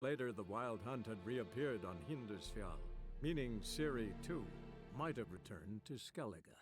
Later, the Wild Hunt had reappeared on Hindarsfjall, meaning Ciri, too, might have returned to Skellige.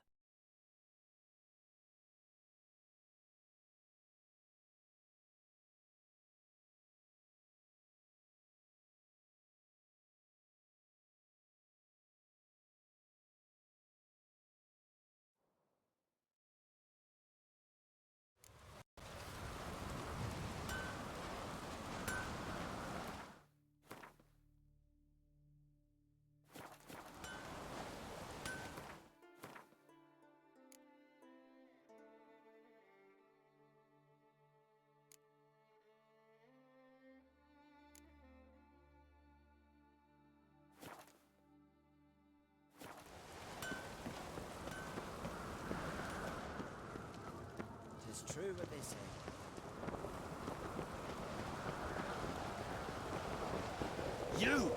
Tis true what they say. You!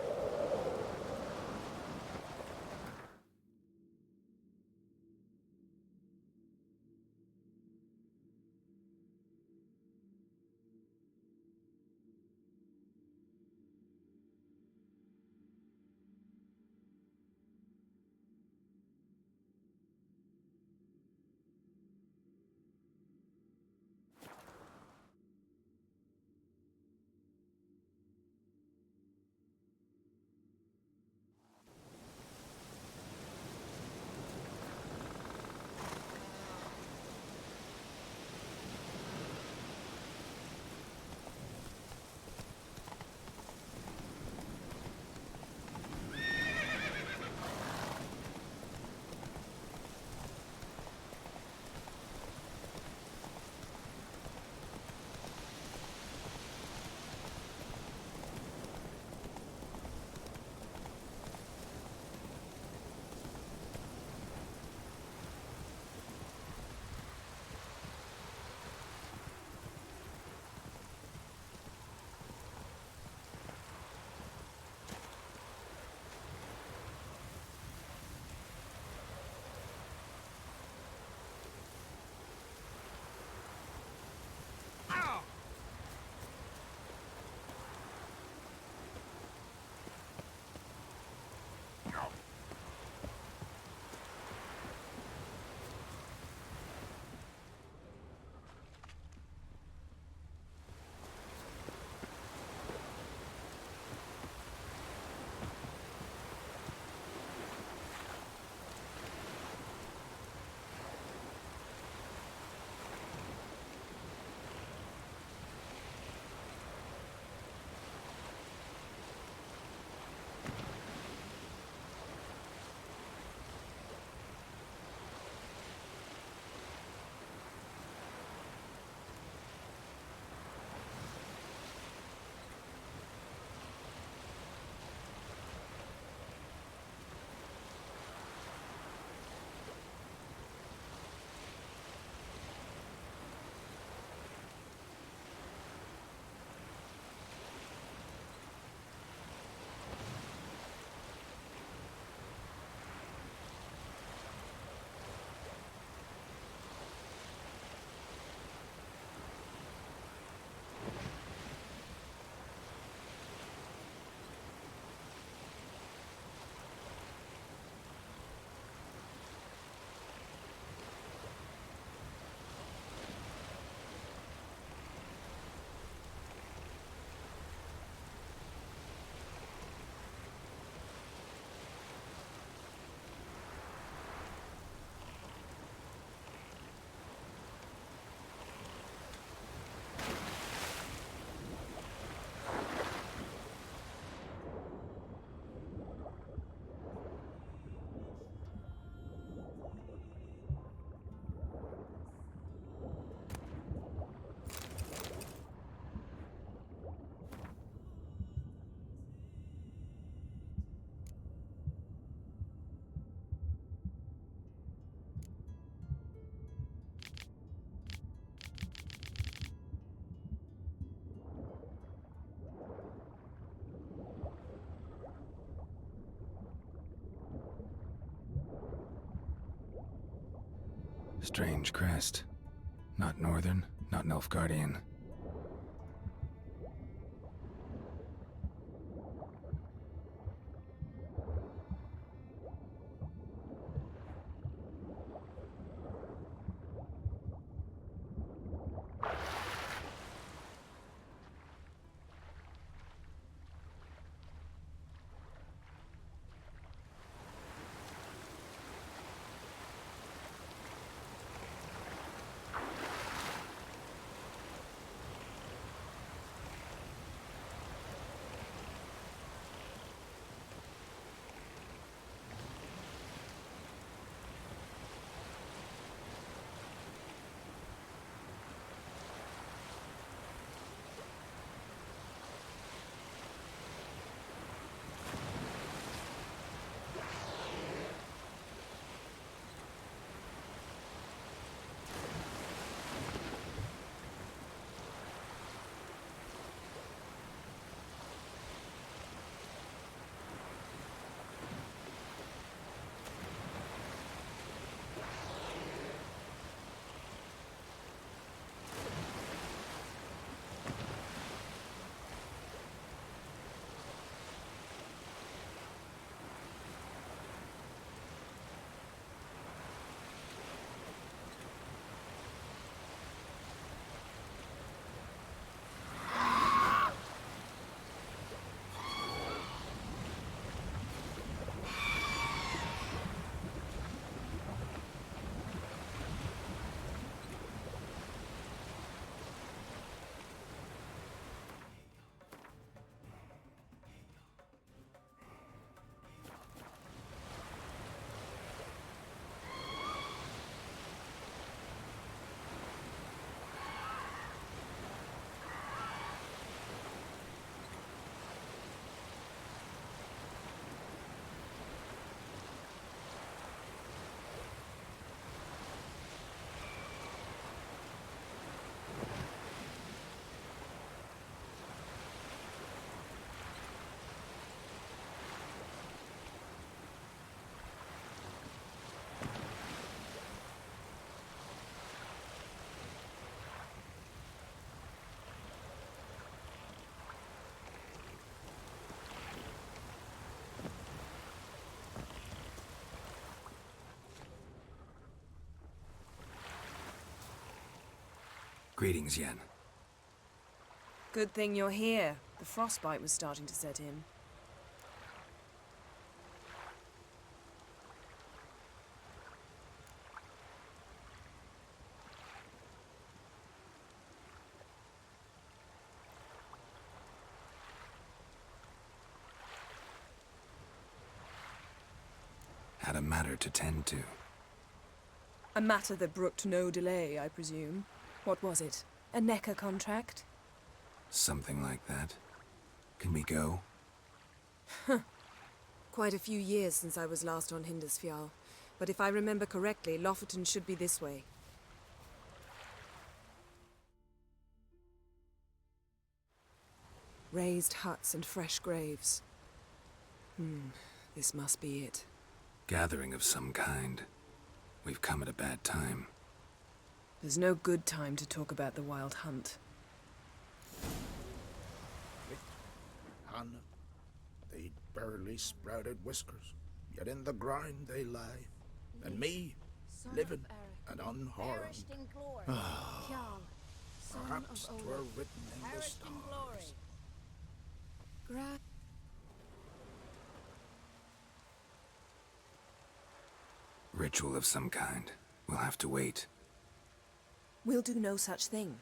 Strange crest. Not Northern, not Nilfgaardian. Greetings, Yen. Good thing you're here. The frostbite was starting to set in. Had a matter to tend to. A matter that brooked no delay, I presume. What was it? A NECA contract? Something like that. Can we go? Quite a few years since I was last on Hindusfjall. But if I remember correctly, Lofoten should be this way. Raised huts and fresh graves. This must be it. Gathering of some kind. We've come at a bad time. There's no good time to talk about the Wild Hunt. Hannah, they barely sprouted whiskers, yet in the ground they lie. And me, living and unharmed. Perhaps 'twere written in the stars. Ritual of some kind. We'll have to wait. We'll do no such thing.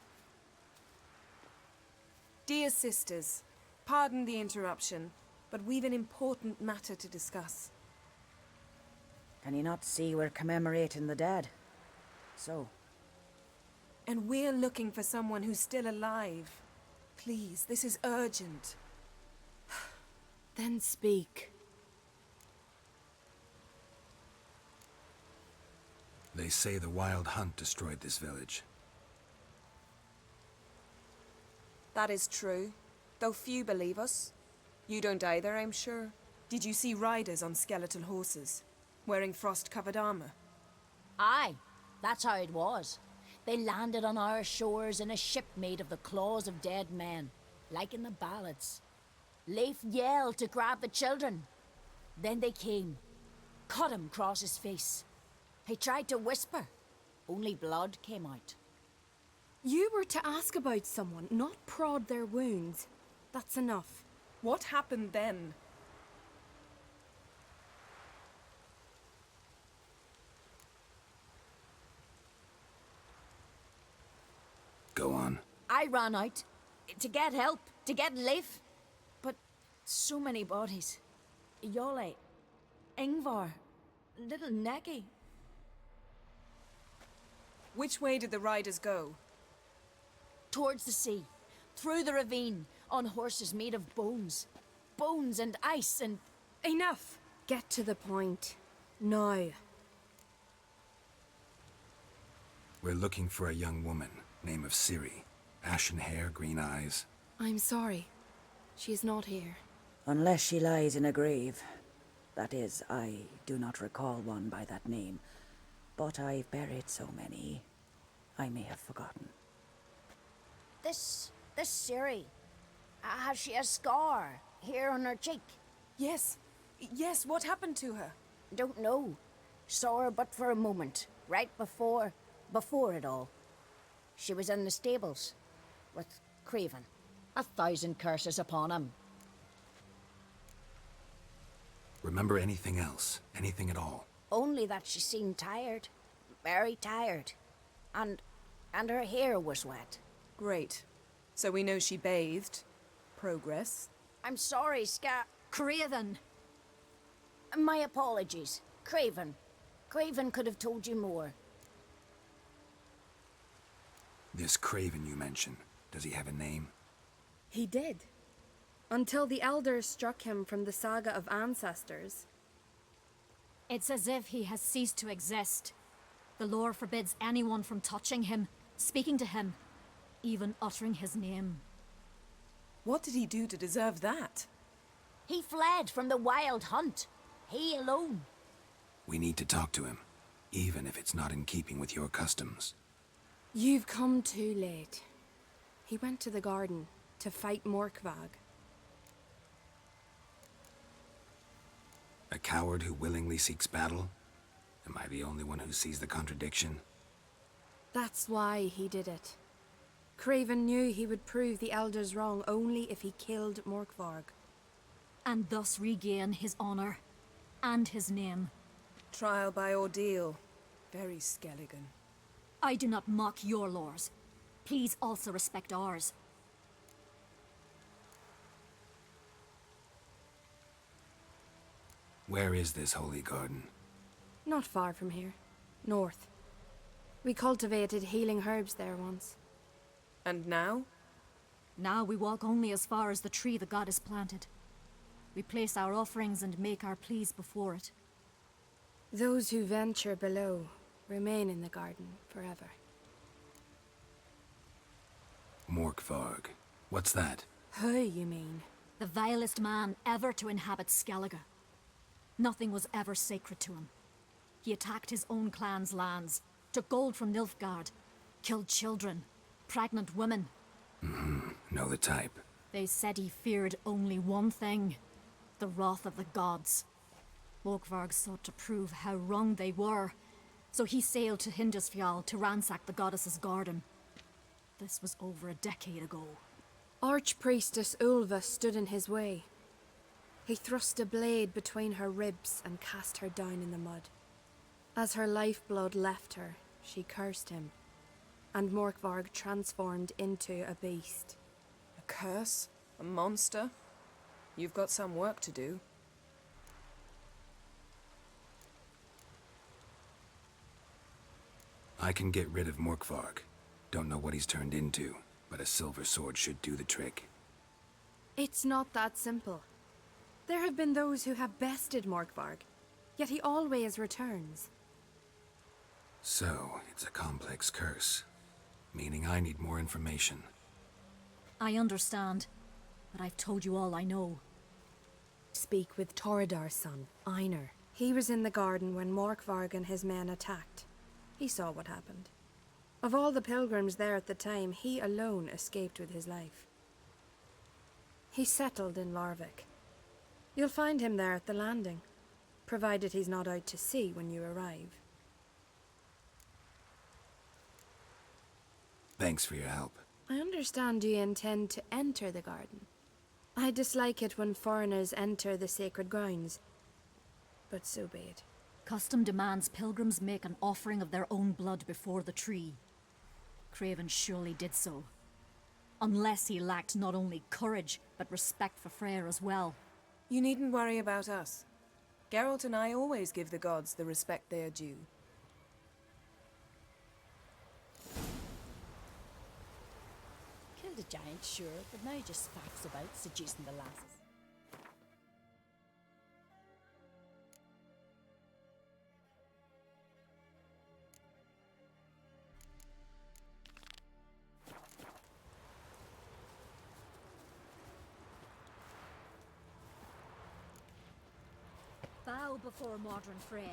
Dear sisters, pardon the interruption, but we've an important matter to discuss. Can you not see we're commemorating the dead? So? And we're looking for someone who's still alive. Please, this is urgent. Then speak. They say the Wild Hunt destroyed this village. That is true, though few believe us. You don't either, I'm sure. Did you see riders on skeletal horses, wearing frost-covered armor? Aye, that's how it was. They landed on our shores in a ship made of the claws of dead men, like in the ballads. Leif yelled to grab the children. Then they came, cut him across his face. He tried to whisper, only blood came out. You were to ask about someone, not prod their wounds. That's enough. What happened then? Go on. I ran out to get help, to get Leif. But so many bodies. Yolle, Ingvar, little Neki. Which way did the riders go? Towards the sea, through the ravine, on horses made of bones. Bones and ice and... Enough! Get to the point. Now. We're looking for a young woman, name of Ciri. Ashen hair, green eyes. I'm sorry. She is not here. Unless she lies in a grave. That is, I do not recall one by that name. But I've buried so many, I may have forgotten. This Ciri, has she a scar here on her cheek? Yes, what happened to her? Don't know. Saw her but for a moment, right before it all. She was in the stables with Craven. 1,000 curses upon him. Remember anything else? Anything at all? Only that she seemed tired. Very tired. And her hair was wet. Great. So we know she bathed. Progress. I'm sorry, Craven! My apologies. Craven. Craven could have told you more. This Craven you mention, does he have a name? He did. Until the elders struck him from the saga of ancestors. It's as if he has ceased to exist. The lore forbids anyone from touching him, speaking to him, even uttering his name. What did he do to deserve that? He fled from the Wild Hunt. He alone. We need to talk to him, even if it's not in keeping with your customs. You've come too late. He went to the garden to fight Morkvag. A coward who willingly seeks battle? Am I the only one who sees the contradiction? That's why he did it. Craven knew he would prove the elders wrong only if he killed Morkvarg. And thus regain his honor and his name. Trial by ordeal. Very Skelligan. I do not mock your laws. Please also respect ours. Where is this holy garden? Not far from here. North. We cultivated healing herbs there once. And now? Now we walk only as far as the tree the goddess planted. We place our offerings and make our pleas before it. Those who venture below remain in the garden forever. Morkvarg. What's that? Who, you mean? The vilest man ever to inhabit Skellige. Nothing was ever sacred to him. He attacked his own clan's lands, took gold from Nilfgaard, killed children, pregnant women. Know the type. They said he feared only one thing, the wrath of the gods. Morkvarg sought to prove how wrong they were, so he sailed to Hindisfjall to ransack the goddess's garden. This was over a decade ago. Archpriestess Ulva stood in his way. He thrust a blade between her ribs and cast her down in the mud. As her lifeblood left her, she cursed him, and Morkvarg transformed into a beast. A curse? A monster? You've got some work to do. I can get rid of Morkvarg. Don't know what he's turned into, but a silver sword should do the trick. It's not that simple. There have been those who have bested Morkvarg, yet he always returns. So, it's a complex curse, meaning I need more information. I understand, but I've told you all I know. Speak with Toradar's son, Einar. He was in the garden when Morkvarg and his men attacked. He saw what happened. Of all the pilgrims there at the time, he alone escaped with his life. He settled in Larvik. You'll find him there at the landing, provided he's not out to sea when you arrive. Thanks for your help. I understand you intend to enter the garden. I dislike it when foreigners enter the sacred grounds, but so be it. Custom demands pilgrims make an offering of their own blood before the tree. Craven surely did so. Unless he lacked not only courage, but respect for Freyr as well. You needn't worry about us. Geralt and I always give the gods the respect they are due. Killed a giant, sure, but now just facts about seducing the lasses. Bow before modern Freya.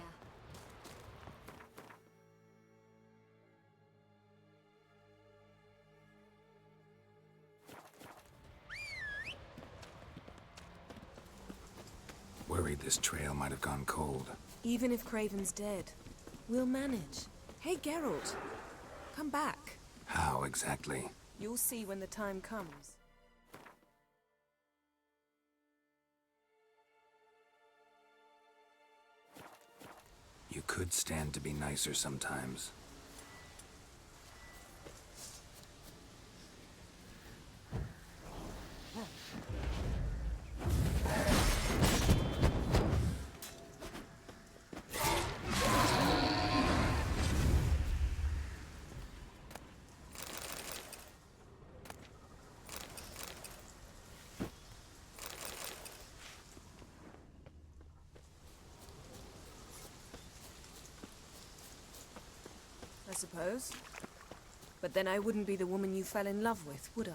Worried this trail might have gone cold. Even if Craven's dead, we'll manage. Hey, Geralt, come back. How exactly? You'll see when the time comes. You could stand to be nicer sometimes. I suppose. But then I wouldn't be the woman you fell in love with, would I?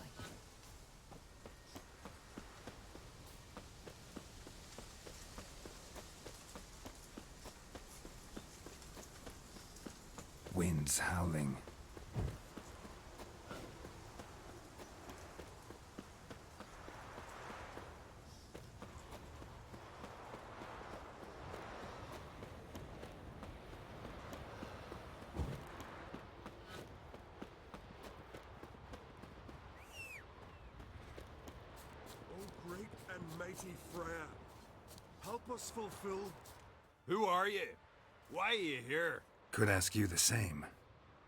Winds howling. mighty Freya. Help us fulfill... Who are you? Why are you here? Could ask you the same.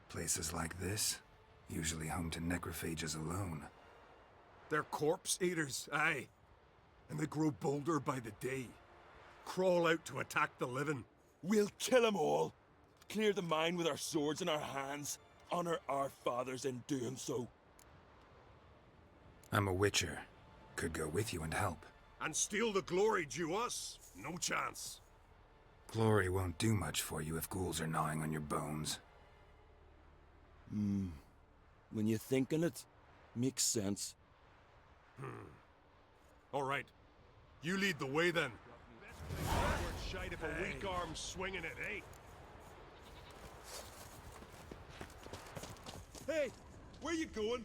Places like this, usually home to necrophages alone. They're corpse eaters, aye. And they grow bolder by the day. Crawl out to attack the living. We'll kill them all. Clear the mine with our swords in our hands. Honor our fathers in doing so. I'm a witcher. Could go with you and help. And steal the glory due us? No chance. Glory won't do much for you if ghouls are gnawing on your bones. When you think on it, makes sense. All right. You lead the way then. Worth shite if a weak arm's swinging it, eh? Hey, where you going?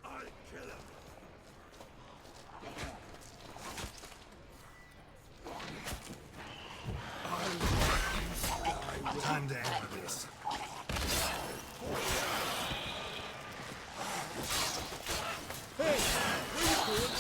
I'll kill him. Time to end this. Hey, where you going?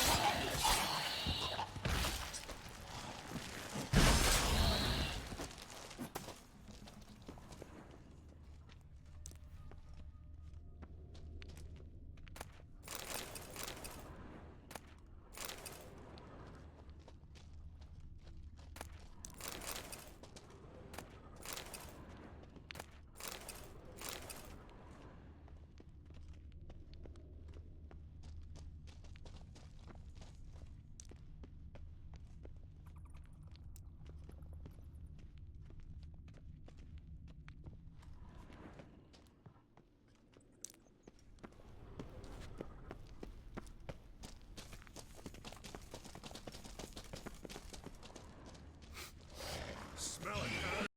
Smell it, man.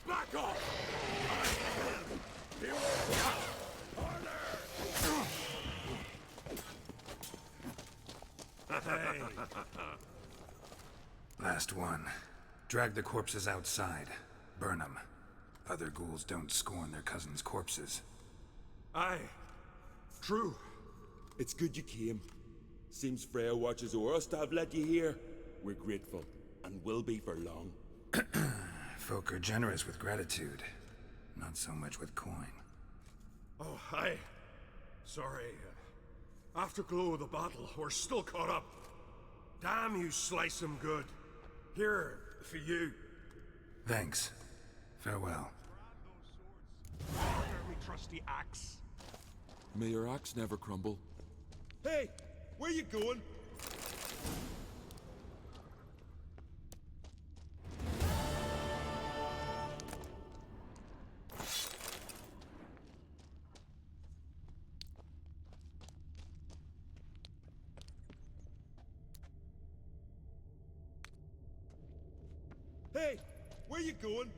Back off! He won't harder! Last one. Drag the corpses outside. Burn them. Other ghouls don't scorn their cousins' corpses. Aye. True. It's good you came. Seems Freya watches over us to have let you here. We're grateful, and will be for long. Folk are generous with gratitude. Not so much with coin. Oh, aye. Sorry. Afterglow of the battle, we're still caught up. Damn, you slice 'em good. Here, for you. Thanks. Farewell. Order me trusty axe. May your axe never crumble. Hey, where you going? Hey, where you going?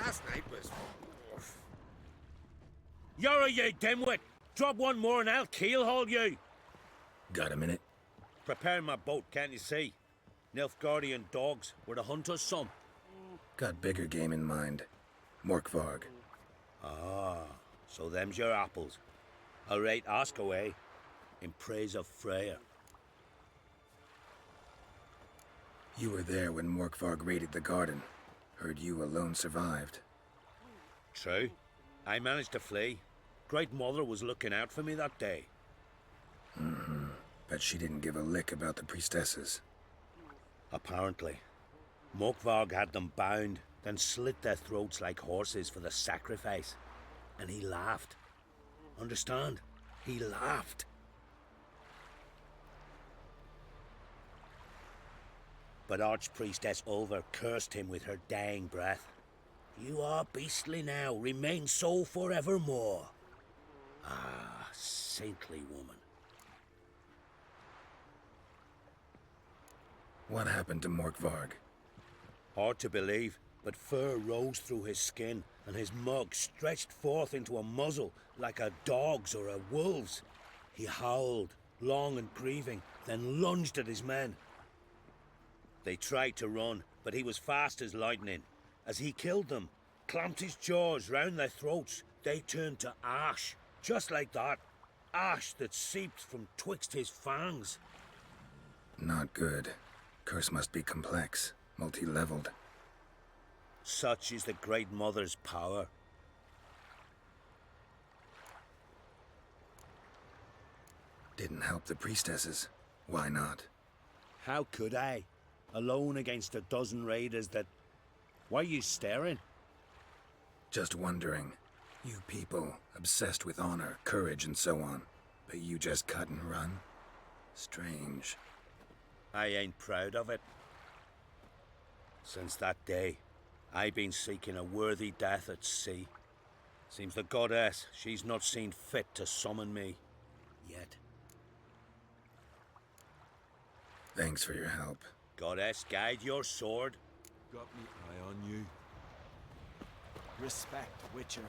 last night was... oof. You're you dimwit! Drop one more and I'll keelhaul you! Got a minute? Preparing my boat, can't you see? Nilfgaardian dogs were the hunter's son. Got bigger game in mind. Morkvarg. Ah, so them's your apples. All right, ask away. In praise of Freyr. You were there when Morkvarg raided the garden. Heard you alone survived. True. I managed to flee. Great Mother was looking out for me that day. Mm-hmm. Bet she didn't give a lick about the priestesses. Apparently. Morkvarg had them bound, then slit their throats like horses for the sacrifice. And he laughed. Understand? He laughed. But Archpriestess Ulver cursed him with her dying breath. You are beastly now, remain so forevermore. Ah, saintly woman. What happened to Morkvarg? Hard to believe, but fur rose through his skin, and his mug stretched forth into a muzzle like a dog's or a wolf's. He howled, long and grieving, then lunged at his men. They tried to run, but he was fast as lightning. As he killed them, clamped his jaws round their throats, they turned to ash, just like that. Ash that seeped from twixt his fangs. Not good. Curse must be complex, multi-leveled. Such is the Great Mother's power. Didn't help the priestesses. Why not? How could I? Alone against a dozen raiders that... Why are you staring? Just wondering. You people, obsessed with honor, courage, and so on. But you just cut and run? Strange. I ain't proud of it. Since that day, I've been seeking a worthy death at sea. Seems the goddess, she's not seen fit to summon me. Yet. Thanks for your help. Goddess, guide your sword. Got me eye on you. Respect, Witcher.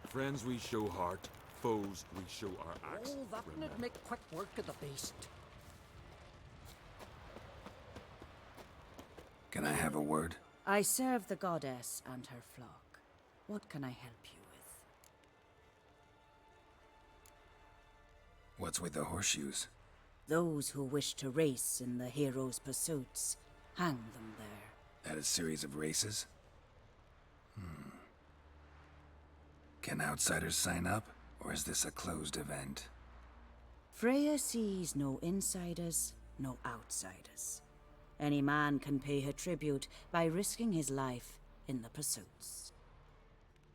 Friends we show heart, foes we show our axe. Oh, that would make quick work of the beast. Can I have a word? I serve the goddess and her flock. What can I help you with? What's with the horseshoes? Those who wish to race in the hero's pursuits, hang them there. At a series of races? Can outsiders sign up, or is this a closed event? Freya sees no insiders, no outsiders. Any man can pay her tribute by risking his life in the pursuits.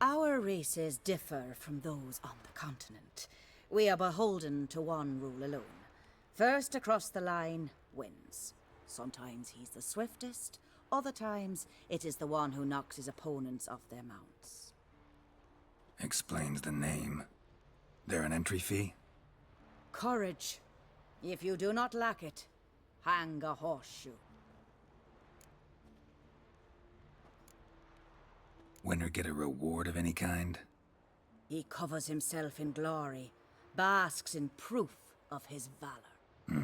Our races differ from those on the continent. We are beholden to one rule alone. First across the line wins. Sometimes he's the swiftest, other times it is the one who knocks his opponents off their mounts. Explains the name. There an entry fee? Courage. If you do not lack it, hang a horseshoe. Winner get a reward of any kind? He covers himself in glory, basks in proof of his valor.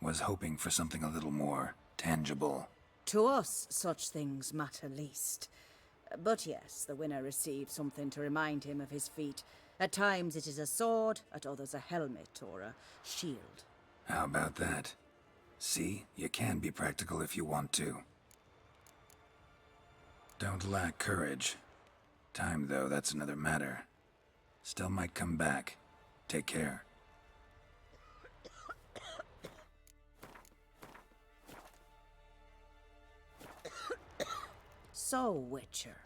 Was hoping for something a little more tangible. To us, such things matter least. But yes, the winner receives something to remind him of his feat. At times it is a sword, at others a helmet or a shield. How about that? See, you can be practical if you want to. Don't lack courage. Time, though, that's another matter. Still might come back. Take care. So, Witcher,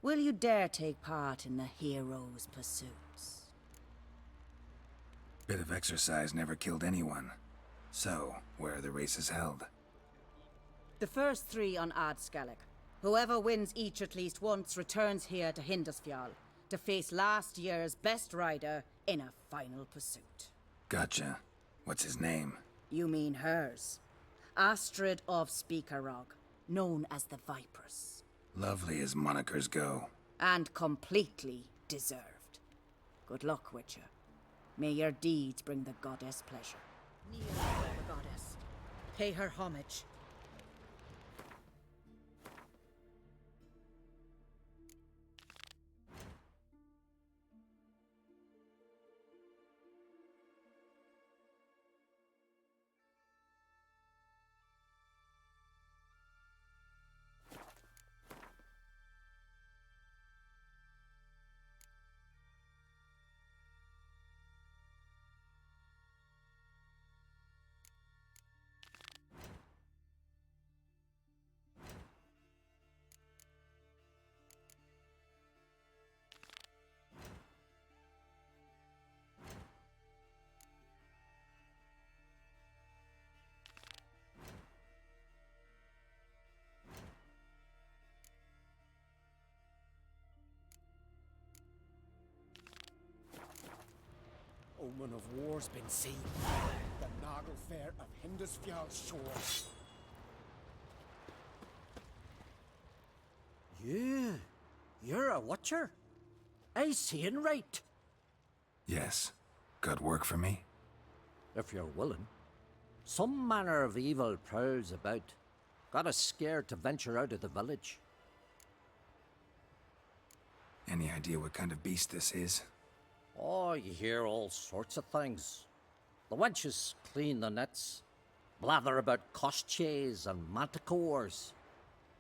will you dare take part in the hero's pursuits? Bit of exercise never killed anyone. So, where are the races held? The first 3 on Ardskalik. Whoever wins each at least once returns here to Hindusfjall to face last year's best rider in a final pursuit. Gotcha. What's his name? You mean hers. Astrid of Speakerrog, known as the Vipress. Lovely as monikers go. And completely deserved. Good luck, Witcher. May your deeds bring the goddess pleasure. Kneel before the goddess. Pay her homage. Omen of war's been seen. The Nagelfair of Hindusfjall shore. You're a watcher? I seeing right. Yes. Got work for me? If you're willing. Some manner of evil prowls about. Got us scared to venture out of the village. Any idea what kind of beast this is? Oh, you hear all sorts of things. The wenches clean the nets, blather about koshchays and manticores.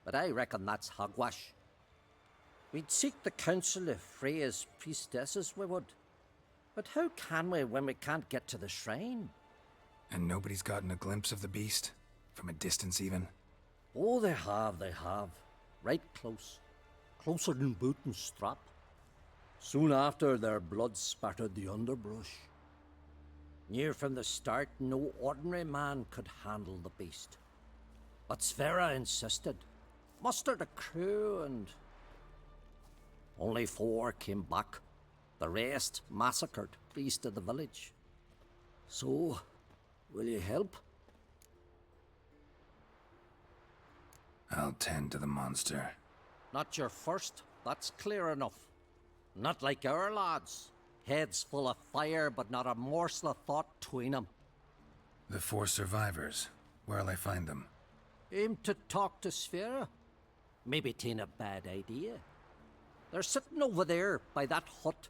But I reckon that's hogwash. We'd seek the counsel of Freya's priestesses, we would. But how can we when we can't get to the shrine? And nobody's gotten a glimpse of the beast? From a distance, even? Oh, they have. Right close. Closer than boot and strap. Soon after, their blood spattered the underbrush. Near from the start, no ordinary man could handle the beast. But Sverre insisted. Mustered a crew and... Only 4 came back. The rest massacred east of the village. So, will you help? I'll tend to the monster. Not your first, that's clear enough. Not like our lads. Heads full of fire, but not a morsel of thought between them. The 4 survivors. Where'll I find them? Aim to talk to Sverre. Maybe 'tain't a bad idea. They're sitting over there by that hut.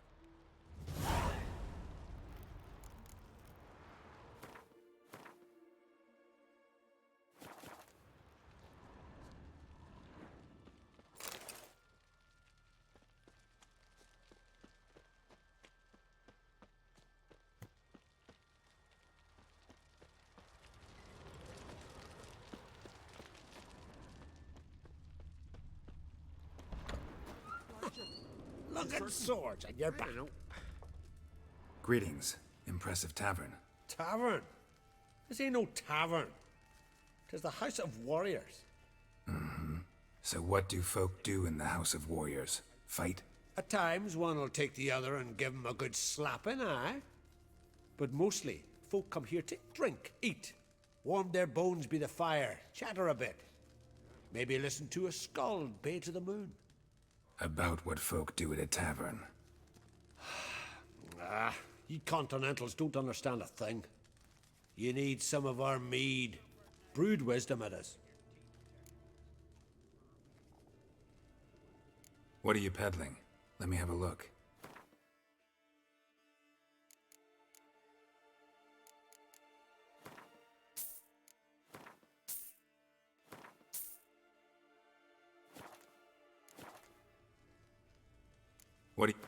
Looking swords on your back. Greetings. Impressive tavern. Tavern? This ain't no tavern. 'Tis the House of Warriors. Mm-hmm. So what do folk do in the House of Warriors? Fight? At times, one'll take the other and give 'em a good slapping, aye? But mostly, folk come here to drink, eat, warm their bones by the fire, chatter a bit. Maybe listen to a skald bay to the moon. About what folk do at a tavern. You continentals don't understand a thing. You need some of our mead. Brewed wisdom it is. What are you peddling? Let me have a look. What do you...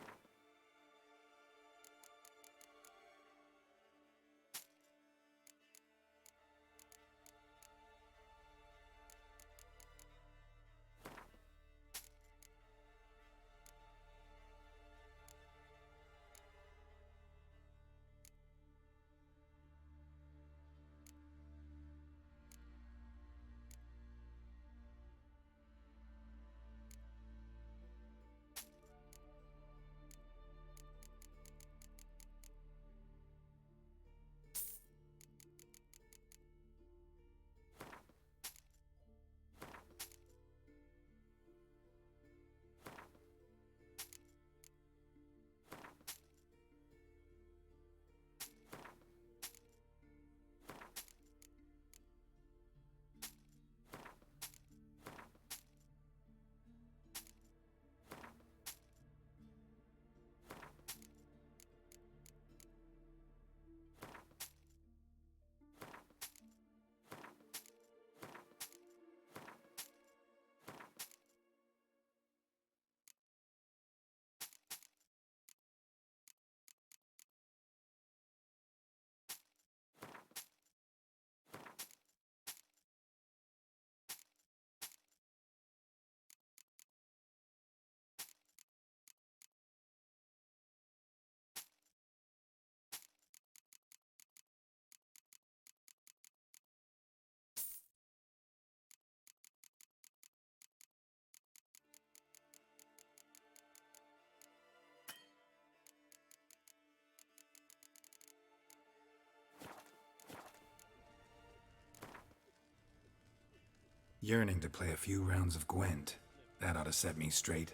Yearning to play a few rounds of Gwent. That ought to set me straight.